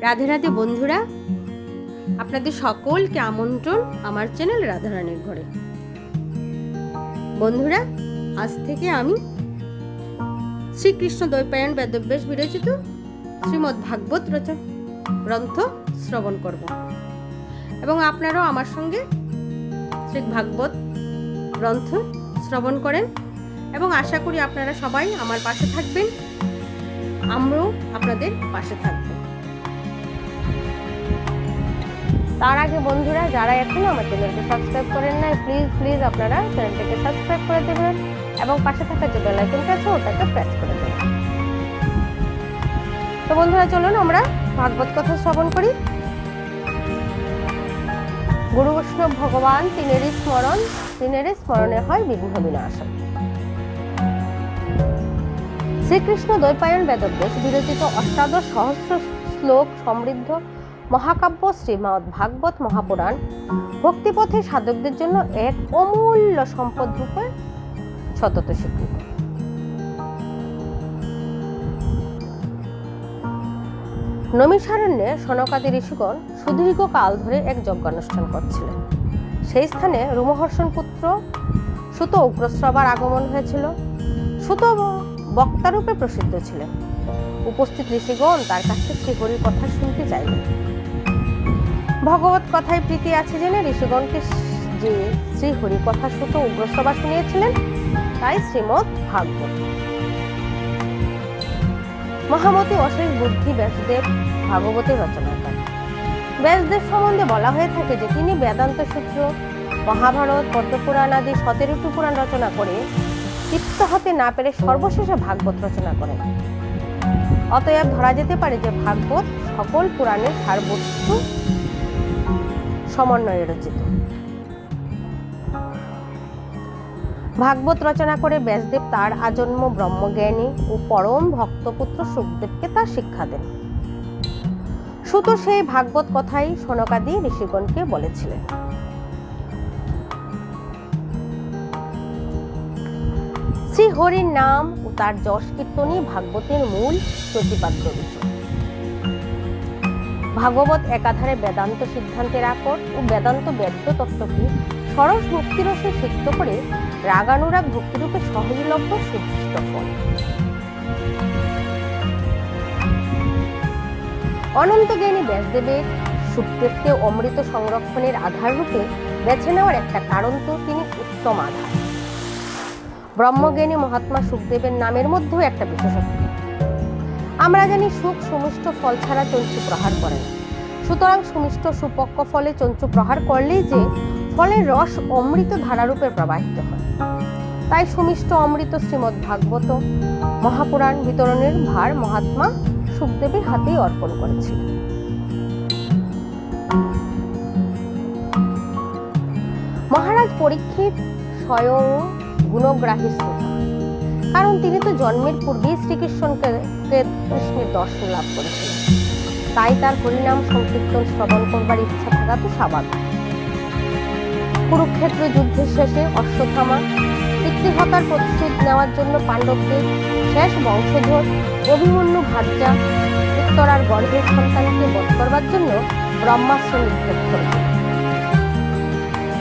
রাধে রাধে বন্ধুরা, আপনাদের সকলকে আমন্ত্রণ আমার চ্যানেল রাধারানীর ঘরে। বন্ধুরা, আজ থেকে আমি শ্রীকৃষ্ণ দ্বৈপায়ন বেদব্যাস বিরচিত শ্রীমদ্ ভাগবত রচনা গ্রন্থ শ্রবণ করব এবং আপনারাও আমার সঙ্গে শ্রী ভাগবত গ্রন্থ শ্রবণ করেন এবং আশা করি আপনারা সবাই আমার পাশে থাকবেন, আমরাও আপনাদের পাশে থাকব। তার আগে বন্ধুরা, যারা এখনো আমার চ্যানেলকে সাবস্ক্রাইব করেন না, প্লিজ আপনারা চ্যানেলটাকে সাবস্ক্রাইব করে দেবেন এবং পাশে থাকা যে বেল আইকনটা আছে ওটাকে প্রেস করে দেবেন। তো বন্ধুরা, চলুন আমরা ভাগবত কথা শ্রবণ করি। গুরু বৈষ্ণব ভগবান তিনেরই স্মরণে হয় বিঘ্ন বিনাশন। শ্রীকৃষ্ণ দ্বৈপায়ন বেদব্যাস বিরচিত অষ্টাদশ সহস্র শ্লোক সমৃদ্ধ মহাকাব্য শ্রীমদ্ ভাগবত মহাপুরাণ ভক্তিপথে সাধকদের জন্য এক অমূল্য সম্পদ রূপে সতত স্বীকৃত। নৈমিষারণ্যে সনকাদি ঋষিগণ সুদীর্ঘ কাল ধরে এক যজ্ঞানুষ্ঠান করছিলেন। সেই স্থানে রোমহর্ষণ পুত্র সুত উগ্রশ্রবার আগমন হয়েছিল। সুত বক্তারূপে প্রসিদ্ধ ছিলেন। উপস্থিত ঋষিগণ তার কাছে শ্রীহরির কথা শুনতে চাইলেন। ভগবত কথায় প্রীতি আছে জেনে ঋষিগণকে যে শ্রীহরি কথা সুত উগ্রশ্রবা শুনিয়েছিলেন, তাই শ্রীমদ্ ভাগবত। মহামতি অশেষ বুদ্ধি ব্যাসদেব ভাগবতের রচনা করেন। ব্যাসদেব সম্বন্ধে বলা হয়ে থাকে যে তিনি বেদান্ত সূত্র, মহাভারত, পদ্মপুরাণ আদি 17টি পুরাণ রচনা করে তৃপ্ত হতে না পেরে সর্বশেষে ভাগবত রচনা করেন। অতএব ধরা যেতে পারে যে ভাগবত সকল পুরাণের সারবস্তু সমন্বয়ে রচিত। ভাগবত রচনা করে ব্যাসদেব তার আজন্ম ব্রহ্মজ্ঞানী ও পরম ভক্তপুত্র শুকদেবকে তার শিক্ষা দেন। সুত সেই ভাগবত কথাই সনকাদি ঋষিগণকে বলেছিলেন। শ্রীহরির নাম ও তার যশ কীর্তনই ভাগবতের মূল প্রতিপাদ্য বিষয়। ভাগবত একাধারে বেদান্ত সিদ্ধান্তের আকর ও বেদান্ত বেদ্য তত্ত্বকে সরস ভক্তিরসে সিক্ত করে রাগানুরাগ ভক্তিরূপে সহজলভ্য সুদৃষ্ট ফল। অনন্ত জ্ঞানী ব্যাসদেবের শুকদেবকে অমৃত সংরক্ষণের আধার রূপে বেছে নেওয়ার একটা কারণ তো তিনি উত্তম আধার। ব্রহ্মজ্ঞানী মহাত্মা শুকদেবের নামের মধ্যেও একটা বিশেষত্ব। আমরা জানি সুখ সুমিষ্ট ফল ছাড়া চঞ্চু প্রহার করে না। সুতরাং সুমিষ্ট সুপক্ক ফলে চঞ্চু প্রহার করলেই যে ফলের রস অমৃত ধারারূপে প্রবাহিত হয়। তাই সুমিষ্ট অমৃত শ্রীমদ্ ভাগবত মহাপুরাণ বিতরণের ভার মহাত্মা শুকদেবের হাতেই অর্পণ করেছিলেন। মহারাজ পরীক্ষিত স্বয়ং গুণগ্রাহী শ্রোতা, কারণ তিনি তো জন্মের পূর্বেই কৃষ্ণের দর্শন লাভ করেছিলেন। তাই তার হরিনাম সংকীর্তন শ্রবণ করবার ইচ্ছা থাকা তো স্বাভাবিক। কুরুক্ষেত্র যুদ্ধের শেষে অশ্বত্থামা পিতৃহত্যার প্রতিশোধ নেওয়ার জন্য পাণ্ডবদের শেষ বংশধর অভিমন্যু ভার্যা উত্তরার গর্ভের সন্তানকে বধ করবার জন্য ব্রহ্মাস্ত্র নিক্ষেপ করেছিল।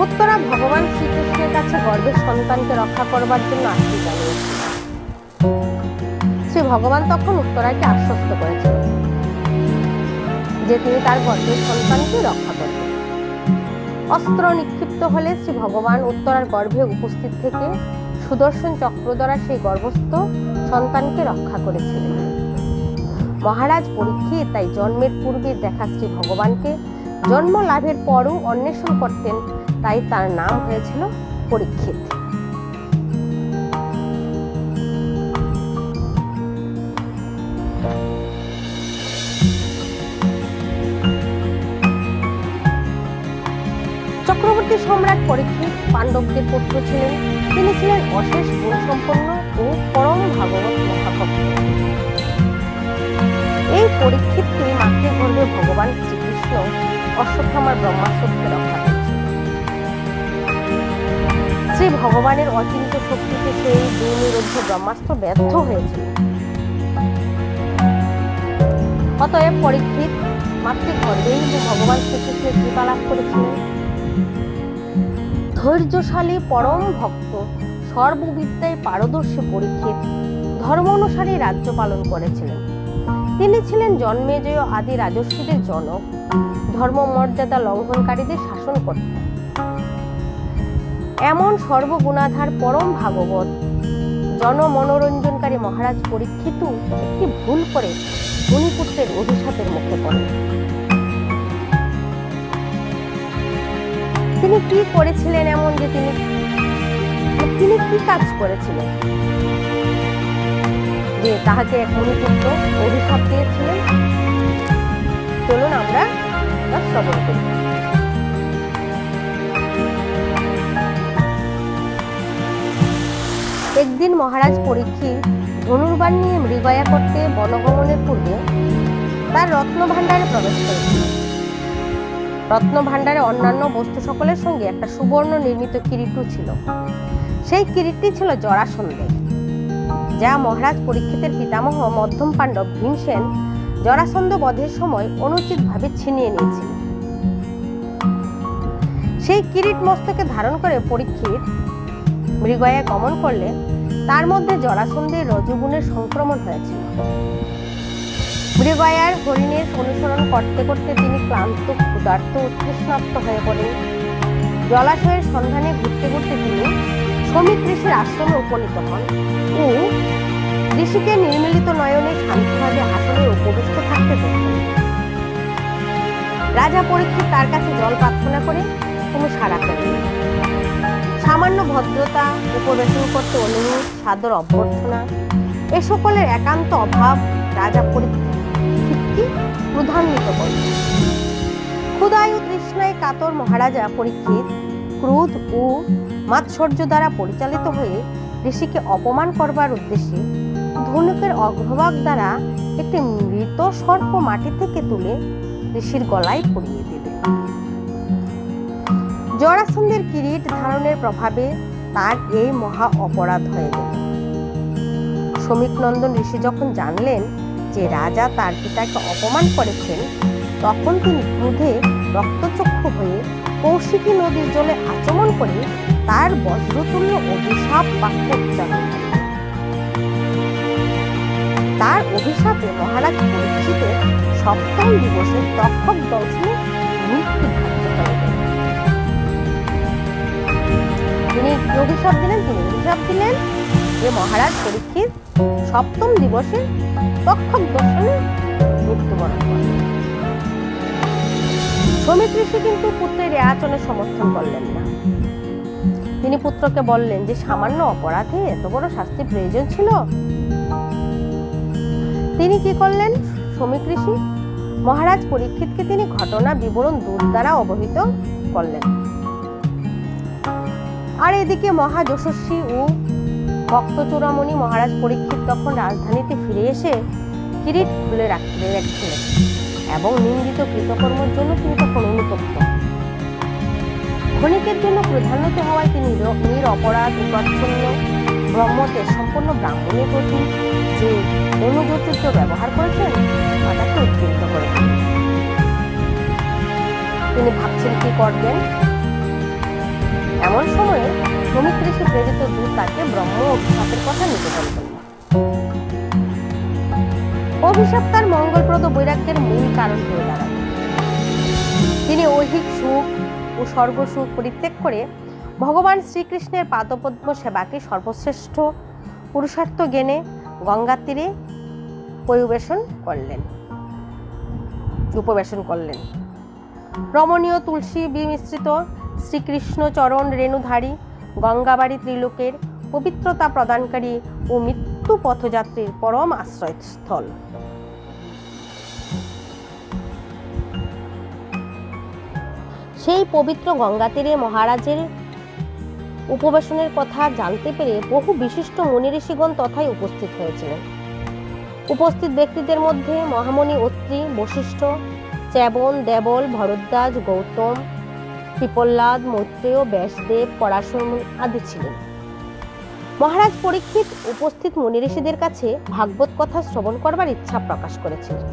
উত্তরা ভগবান শ্রীকৃষ্ণের কাছে গর্ভের সন্তানকে রক্ষা করবার জন্য আর্তি জানিয়েছিল। শ্রী ভগবান তখন উত্তরাকে আশ্বস্ত করেছিলেন যে তিনি তার গর্ভের সন্তানকে রক্ষা করবেন। অস্ত্র নিক্ষিপ্ত হলে শ্রী ভগবান উত্তরার গর্ভে উপস্থিত থেকে সুদর্শন চক্র দ্বারা সেই গর্ভস্থ সন্তানকে রক্ষা করেছিলেন। মহারাজ পরীক্ষিত তাই জন্মের পূর্বে দেখা শ্রী ভগবানকে জন্ম লাভের পরও অন্বেষণ করতেন, তাই তার নাম হয়েছিল পরীক্ষিত। চক্রবর্তী সম্রাট পরীক্ষিত পাণ্ডবদের পুত্র ছিলেন। তিনি ছিলেন অশেষ গুণসম্পন্ন ও পরম ভাগবত মহাভক্ত। এই পরীক্ষিতকে মাতৃগর্ভে ভগবান শ্রীকৃষ্ণ অশ্বত্থামার ব্রহ্মাস্ত্রকে রক্ষা করেছিলেন। শ্রী ভগবানের অচিন্ত শক্তিতে সেই দুর্নিরোধ ব্রহ্মাস্ত্র ব্যর্থ হয়েছিল। অতএব পরীক্ষিত মাতৃগর্ভেই ভগবান শ্রীকৃষ্ণের কৃপা লাভ করেছিলেন। ধৈর্যশালী পরম ভক্ত সর্ববিদ্যায় পারদর্শী পরীক্ষিত ধর্ম অনুসারী রাজ্য পালন করেছিলেন। তিনি ছিলেন জন্মেজয় আদি রাজর্ষিদের জনক, ধর্ম মর্যাদা লঙ্ঘনকারীদের শাসন করতেন। এমন সর্বগুণাধার পরম ভাগবত জনমনোরঞ্জনকারী মহারাজ পরীক্ষিত একটি ভুল করে মুনিপুত্রের অভিশাপের মুখে পড়েন। তিনি কি করেছিলেন এমন যে তিনি কি কাজ করেছিলেন যে তাহাকে এক মুনিপুত্র অভিশাপ দিয়েছিলেন? চলুন আমরা তা শ্রবণ করি। একদিন মহারাজ পরীক্ষিত ধনুর্বাণ নিয়ে মৃগয়া করতে বনগমনের পূর্বে তার রত্নভাণ্ডারে প্রবেশ করেছিলেন। রত্নভাণ্ডারে অন্যান্য বস্তু সকলের সঙ্গে একটা সুবর্ণ নির্মিত কিরীটও ছিল। সেই কিরীটটি ছিল জরাসন্ধের, যা মহারাজ পরীক্ষিতের পিতামহ মধ্যম পাণ্ডব ভীমসেন জরাসন্ধ বধের সময় অনুচিতভাবে ছিনিয়ে নিয়েছিলেন। সেই কিরীট মস্তকে ধারণ করে পরীক্ষিত মৃগয়ায় গমন করলে তার মধ্যে জরাসন্ধের রজগুণের সংক্রমণ হয়েছিল। মৃগয়ার হরিণের অনুসরণ করতে করতে তিনি ক্লান্ত, ক্ষুধার্ত, তৃষ্ণার্ত হয়ে পড়েন। জলাশয়ের সন্ধানে ঘুরতে ঘুরতে তিনি শ্রমিক ঋষির আশ্রমে উপনীত হন ও ঋষিকে নির্মিলিত নয়নে শান্তভাবে আসনে উপবিষ্ট থাকতে দেখলেন। রাজা পরীক্ষিত তার কাছে জল প্রার্থনা করে কোনো সাড়া পেলেন না। সামান্য ভদ্রতা, উপবেশন করতে অনুরোধ, সাদর অভ্যর্থনা, এ সকলের একান্ত অভাব রাজা পরীক্ষিতকে ক্রোধান্বিত করল। ক্ষুধায় ও তৃষ্ণায় কাতর মহারাজা পরীক্ষিত ক্রোধ ও মাৎসর্য দ্বারা পরিচালিত হয়ে ঋষিকে অপমান করবার উদ্দেশ্যে ধনুকের অগ্রভাগ দ্বারা একটি মৃত সর্প মাটি থেকে তুলে ঋষির গলায় পরিয়ে দিলেন। জরাসন্ধের কিরীট ধারণের প্রভাবে তার এই মহা অপরাধ হয়ে গেল। শ্রমিক নন্দন ঋষি যখন জানলেন যে রাজা তার পিতাকে অপমান করেছেন, তখন তিনি ক্রোধে রক্তচক্ষু হয়ে কৌশিকী নদীর জলে আচমন করে তার বজ্রতুল্য অভিশাপ বাক্য উচ্চারণ করেন। তার অভিশাপে মহারাজ পরীক্ষিতের সপ্তম দিবসে তক্ষক দংশনে মৃত্যু ধার্য হয়ে গেল। তিনি অভিশাপ দিলেন যে মহারাজ পরীক্ষিত সপ্তম দিবসে তক্ষক দংশনে মৃত্যুবরণ করেন। শ্রমিক ঋষি কিন্তু পুত্রের এ আচরণে সমর্থন করলেন না। তিনি পুত্রকে বললেন যে সামান্য অপরাধে এত বড় শাস্তি প্রয়োজন ছিল। তিনি কি করলেন? শ্রমিক ঋষি মহারাজ পরীক্ষিতকে তিনি ঘটনা বিবরণ দূত দ্বারা অবহিত করলেন। আর এদিকে মহাযশস্বী ও ভক্ত চূড়ামণি মহারাজ পরীক্ষিত তখন রাজধানীতে ফিরে এসে কিরীট খুলে রাখছিলেন এবং নিন্দিত কৃতকর্মের জন্য তিনি তখন অনুতপ্ত। ক্ষণিকের জন্য প্রধান্বিত হওয়ায় তিনি নিরপরাধ উপাচ্ছন্ন ব্রহ্মতে সম্পূর্ণ ব্রাহ্মণের প্রতি যে অনুযোচিত ব্যবহার করেছেন তাকে উদ্বুদ্ধ করেছেন। তিনি ভাবছেন কি করবেন। এমন সময়ে শ্রমিক ঋষি প্রেরিত দূত তাকে ব্রহ্ম অভিশাপের কথা নিবেদন করলেন। অভিশাপ তার মঙ্গলপ্রদ বৈরাগ্যের মূল কারণ হয়ে দাঁড়ায়। তিনি ঐহিক সুখ ও স্বর্গ সুখ পরিত্যাগ করে ভগবান শ্রীকৃষ্ণের পাদপদ্ম সেবাকে সর্বশ্রেষ্ঠ পুরুষার্থ জ্ঞানে গঙ্গার তীরে উপবেশন করলেন। রমণীয় তুলসী বিমিশ্রিত শ্রীকৃষ্ণ চরণ রেণুধারী গঙ্গাবাড়ি ত্রিলোকের পবিত্রতা প্রদানকারী ও মৃত্যু পথযাত্রীর পরম আশ্রয়স্থল। সেই পবিত্র গঙ্গা তীরে মহারাজের উপবেশনের কথা জানতে পেরে বহু বিশিষ্ট মুনি ঋষিগণ তথায় উপস্থিত হয়েছিলেন। উপস্থিত ব্যক্তিদের মধ্যে মহামণি অত্রি, বশিষ্ঠ, চ্যবন, দেবল, ভরদ্বাজ, গৌতম, পিপল্লাদ, মৈত্রেয়, ব্যাসদেব, পরাশর আদি ছিলেন। মহারাজ পরীক্ষিত উপস্থিত মুনি ঋষিদের কাছে ভাগবত কথা শ্রবণ করবার ইচ্ছা প্রকাশ করেছিলেন,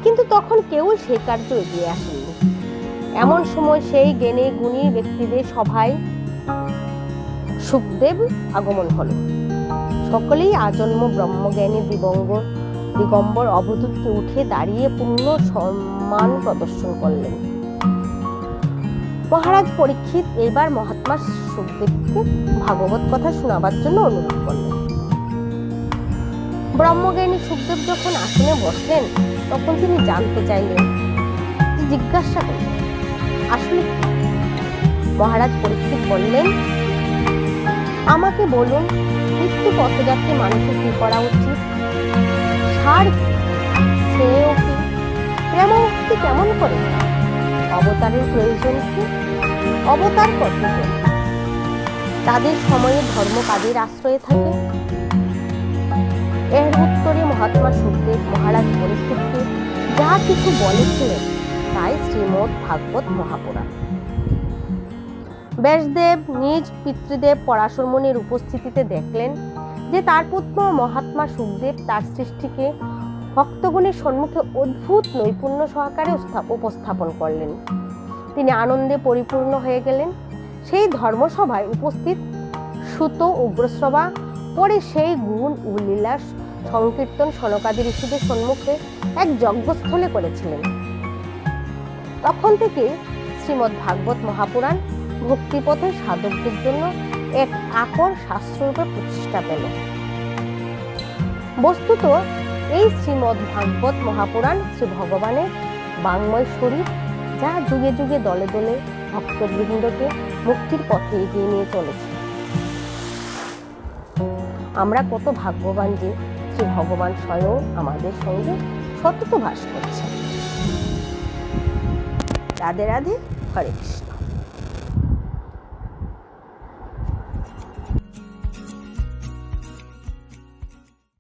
কিন্তু তখন কেউ সেই কার্য এগিয়ে আসেনি। এমন সময় সেই জ্ঞানী গুণী ব্যক্তিদের সভায় শুকদেব আগমন হলো। সকলেই আজন্ম ব্রহ্মজ্ঞানী দিগম্বর অবধূতকে উঠে দাঁড়িয়ে পূর্ণ সম্মান প্রদর্শন করলেন। মহারাজ পরীক্ষিত এবার মহাত্মা শুকদেবকে ভাগবত কথা শোনাবার জন্য অনুরোধ করলেন। ব্রহ্মজ্ঞানী শুকদেব যখন আসনে বসলেন তখন তিনি জানতে চাইলেন, জিজ্ঞাসা করলেন, আসলে মহারাজ পরীক্ষিত বললেন, আমাকে বলুন, মৃত্যু পথযাত্রী মানুষের কি করা উচিত? সার শ্রেয় কি? প্রেম মুক্তি কেমন করে? অবতারের প্রয়োজন কি? অবতার কতজন? তাদের সময়ে ধর্ম কাজের আশ্রয়ে থাকে? এর উত্তরে মহাত্মা শুকদেব মহারাজ পরীক্ষিতকে যা কিছু বলেছিলেন তাই শ্রীমদ্ ভাগবত মহাপুরাণ। ব্যাসদেব নিজ পিতৃদেব পরাশর মুনির উপস্থিতিতে দেখলেন যে তার পুত্র মহাত্মা শুকদেব তার সৃষ্টিকে ভক্তগণের সম্মুখে অদ্ভুত নৈপুণ্য সহকারে উপস্থাপন করলেন। তিনি আনন্দে পরিপূর্ণ হয়ে গেলেন। সেই ধর্মসভায় উপস্থিত সুত উগ্রশ্রবা পরে সেই গুণ ও লীলা সংকীর্তন সনকাদি ঋষিদের সম্মুখে এক যজ্ঞস্থলে করেছিলেন। তখন থেকে শ্রীমদ্ ভাগবত মহাপুরাণ ভক্তিপথে সাধকদের জন্য এক আকর শাস্ত্ররূপে প্রতিষ্ঠা পেল। বস্তুত এই শ্রীমদ্ ভাগবত মহাপুরাণ শ্রী ভগবানের বাংময় শরীর, যা যুগে যুগে দলে দলে ভক্তবৃন্দকে মুক্তির পথে এগিয়ে নিয়ে চলেছে। আমরা কত ভাগ্যবান যে শ্রী ভগবান স্বয়ং আমাদের সঙ্গে সতত বাস করছেন। রাধে রাধে, হরে কৃষ্ণ।